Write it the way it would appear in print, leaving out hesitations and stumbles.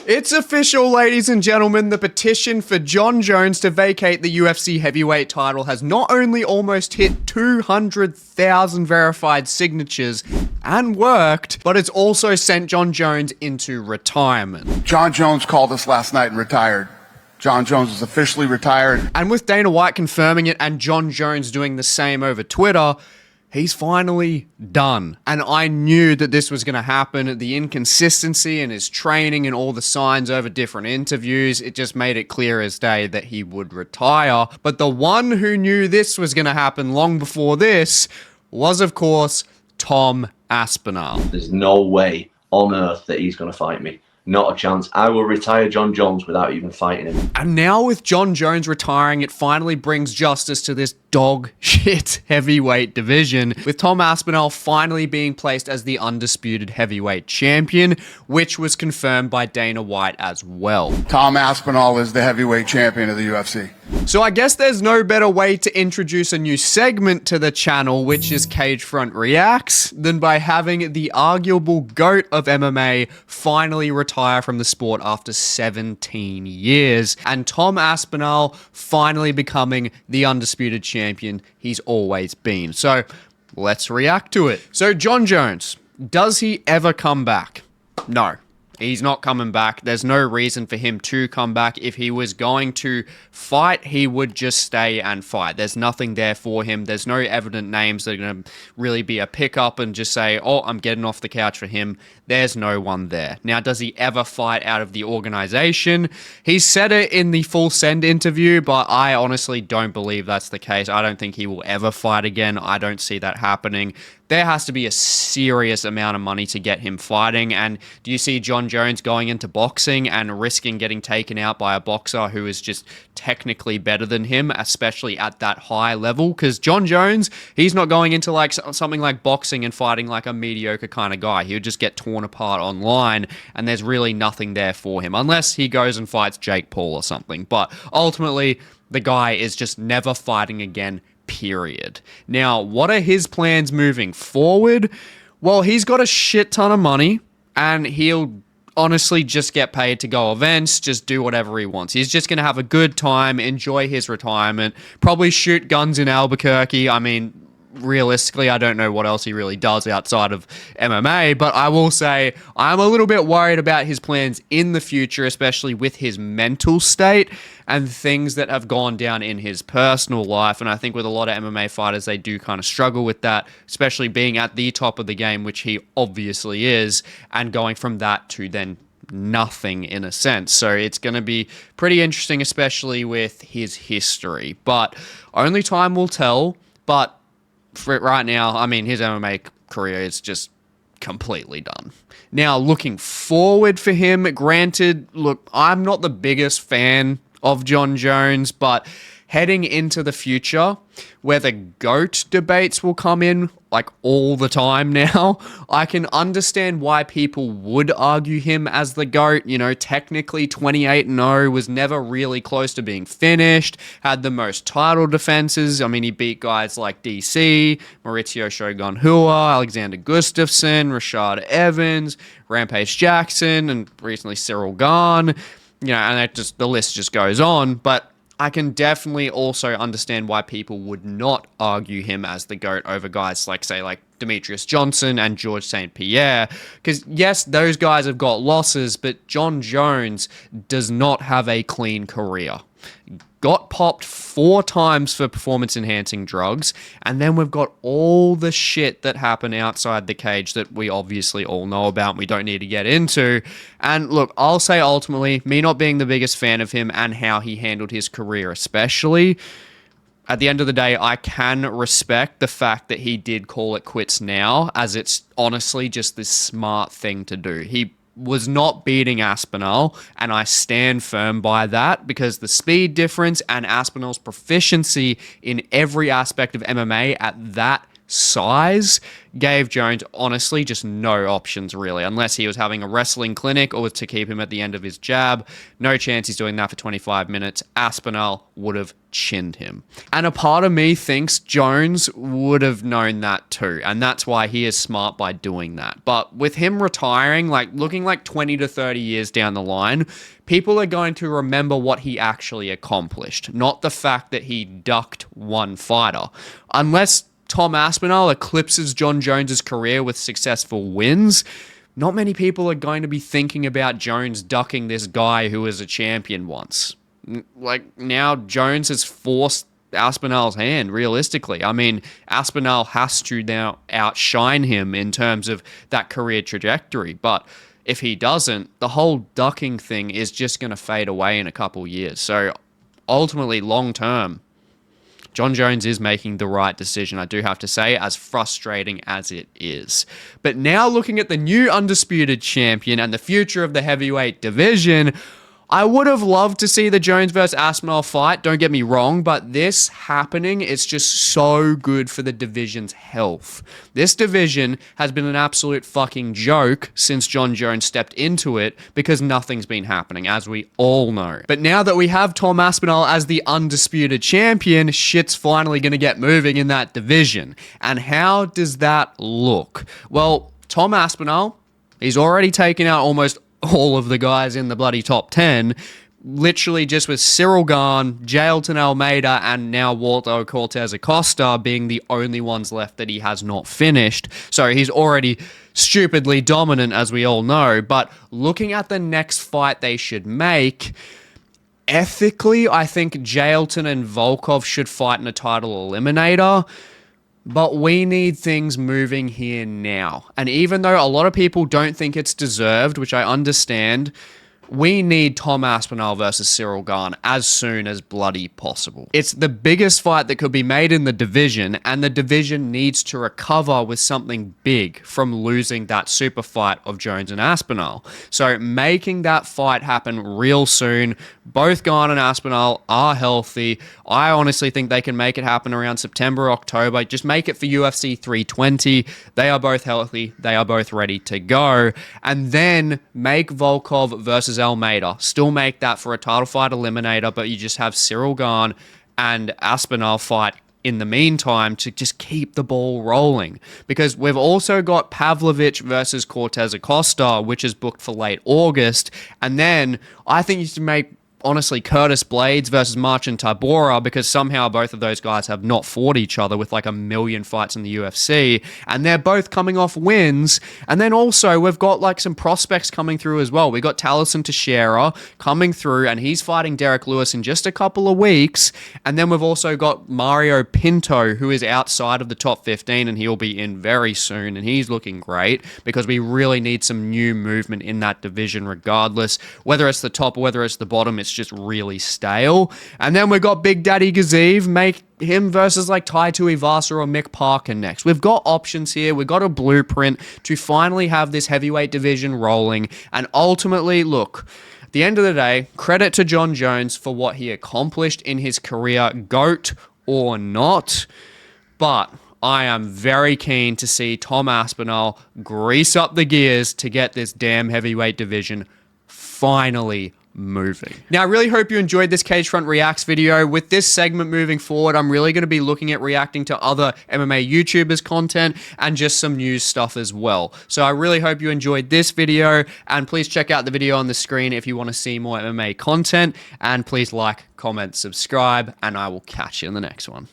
It's official, ladies and gentlemen. The petition for Jon Jones to vacate the UFC heavyweight title has not only almost hit 200,000 verified signatures and worked, but it's also sent Jon Jones into retirement. Jon Jones called us last night and retired. Jon Jones is officially retired. And with Dana White confirming it and Jon Jones doing the same over Twitter, he's finally done. And I knew that this was going to happen. The inconsistency in his training and all the signs over different interviews, it just made it clear as day that he would retire. But the one who knew this was going to happen long before this was, of course, Tom Aspinall. There's no way on earth that he's going to fight me. Not a chance. I will retire Jon Jones without even fighting him. And now with Jon Jones retiring, it finally brings justice to this dog shit heavyweight division, with Tom Aspinall finally being placed as the undisputed heavyweight champion, which was confirmed by Dana White as well. Tom Aspinall is the heavyweight champion of the UFC. So I guess there's no better way to introduce a new segment to the channel, which is Cagefront Reacts, than by having the arguable GOAT of MMA finally retire from the sport after 17 years, and Tom Aspinall finally becoming the undisputed champion he's always been. So let's react to it. So Jon Jones, does he ever come back? No. He's not coming back. There's no reason for him to come back. If he was going to fight, he would just stay and fight. There's nothing there for him. There's no evident names that are going to really be a pickup and just say, oh, I'm getting off the couch for him. There's no one there. Now, does he ever fight out of the organization? He said it in the Full Send interview, but I honestly don't believe that's the case. I don't think he will ever fight again. I don't see that happening. There has to be a serious amount of money to get him fighting. And do you see Jon Jones going into boxing and risking getting taken out by a boxer who is just technically better than him, especially at that high level? Because Jon Jones, he's not going into like something like boxing and fighting like a mediocre kind of guy. He would just get torn apart online, and there's really nothing there for him unless he goes and fights Jake Paul or something. But ultimately, the guy is just never fighting again. Period. Now, what are his plans moving forward? Well, he's got a shit ton of money, and he'll honestly just get paid to go events, just do whatever he wants. He's just going to have a good time, enjoy his retirement, probably shoot guns in Albuquerque. I mean, realistically, I don't know what else he really does outside of MMA, but I will say I'm a little bit worried about his plans in the future, especially with his mental state and things that have gone down in his personal life. And I think with a lot of MMA fighters, they do kind of struggle with that, especially being at the top of the game, which he obviously is, and going from that to then nothing in a sense. So it's going to be pretty interesting, especially with his history. But only time will tell. But for right now, I mean, his MMA career is just completely done. Now, looking forward for him, granted, look, I'm not the biggest fan of Jon Jones, but heading into the future, where the GOAT debates will come in like all the time now, I can understand why people would argue him as the GOAT. You know, technically 28-0, was never really close to being finished, had the most title defenses. I mean, he beat guys like DC, Mauricio Shogun Hua, Alexander Gustafsson, Rashad Evans, Rampage Jackson, and recently Cyril Gane. You know, and that just, the list just goes on. But I can definitely also understand why people would not argue him as the GOAT over guys like, say, like Demetrius Johnson and George St. Pierre. Because, yes, those guys have got losses, but Jon Jones does not have a clean career. Got popped 4 times for performance-enhancing drugs, and then we've got all the shit that happened outside the cage that we obviously all know about and we don't need to get into. And look, I'll say ultimately, me not being the biggest fan of him and how he handled his career especially, at the end of the day, I can respect the fact that he did call it quits now, as it's honestly just this smart thing to do. He was not beating Aspinall, and I stand firm by that, because the speed difference and Aspinall's proficiency in every aspect of MMA at that size gave Jones, honestly, just no options really, unless he was having a wrestling clinic or to keep him at the end of his jab. No chance he's doing that for 25 minutes. Aspinall would have chinned him. And a part of me thinks Jones would have known that too, and that's why he is smart by doing that. But with him retiring, like looking like 20 to 30 years down the line, people are going to remember what he actually accomplished, not the fact that he ducked one fighter. Unless Tom Aspinall eclipses Jon Jones's career with successful wins, not many people are going to be thinking about Jones ducking this guy who was a champion once. Like, now Jones has forced Aspinall's hand, realistically. I mean, Aspinall has to now outshine him in terms of that career trajectory, but if he doesn't, the whole ducking thing is just going to fade away in a couple years. So ultimately, long term, Jon Jones is making the right decision, I do have to say, as frustrating as it is. But now looking at the new undisputed champion and the future of the heavyweight division, I would have loved to see the Jones versus Aspinall fight, don't get me wrong, but this happening is just so good for the division's health. This division has been an absolute fucking joke since Jon Jones stepped into it because nothing's been happening, as we all know. But now that we have Tom Aspinall as the undisputed champion, shit's finally going to get moving in that division. And how does that look? Well, Tom Aspinall, he's already taken out almost all of the guys in the bloody top 10, literally just with Cyril Gane, Jailton Almeida, and now Walter Cortez Acosta being the only ones left that he has not finished. So he's already stupidly dominant, as we all know. But looking at the next fight they should make, ethically, I think Jailton and Volkov should fight in a title eliminator. But we need things moving here now. And even though a lot of people don't think it's deserved, which I understand, we need Tom Aspinall versus Cyril Gane as soon as bloody possible. It's the biggest fight that could be made in the division, and the division needs to recover with something big from losing that super fight of Jones and Aspinall. So making that fight happen real soon. Both Gane and Aspinall are healthy. I honestly think they can make it happen around September, October. Just make it for UFC 320. They are both healthy. They are both ready to go. And then make Volkov versus Almeida. Still make that for a title fight eliminator, but you just have Cyril Gane and Aspinall fight in the meantime to just keep the ball rolling. Because we've also got Pavlovich versus Cortez Acosta, which is booked for late August. And then I think you should make, honestly, Curtis Blades versus Marcin Tybura, because somehow both of those guys have not fought each other with like a million fights in the UFC, and they're both coming off wins. And then also we've got like some prospects coming through as well. We got Taliesin Teixeira coming through, and he's fighting Derek Lewis in just a couple of weeks. And then we've also got Mario Pinto, who is outside of the top 15, and he'll be in very soon, and he's looking great because we really need some new movement in that division regardless. Whether it's the top or whether it's the bottom, it's just really stale. And then we've got Big Daddy Gaziv, make him versus like Tai Tuivasa or Mick Parker next. We've got options here. We've got a blueprint to finally have this heavyweight division rolling. And ultimately, look, at the end of the day, credit to Jon Jones for what he accomplished in his career, GOAT or not. But I am very keen to see Tom Aspinall grease up the gears to get this damn heavyweight division finally moving. Now, I really hope you enjoyed this Cagefront Reacts video. With this segment moving forward, I'm really going to be looking at reacting to other MMA YouTubers' content and just some news stuff as well. So I really hope you enjoyed this video, and please check out the video on the screen if you want to see more MMA content, and please like, comment, subscribe, and I will catch you in the next one.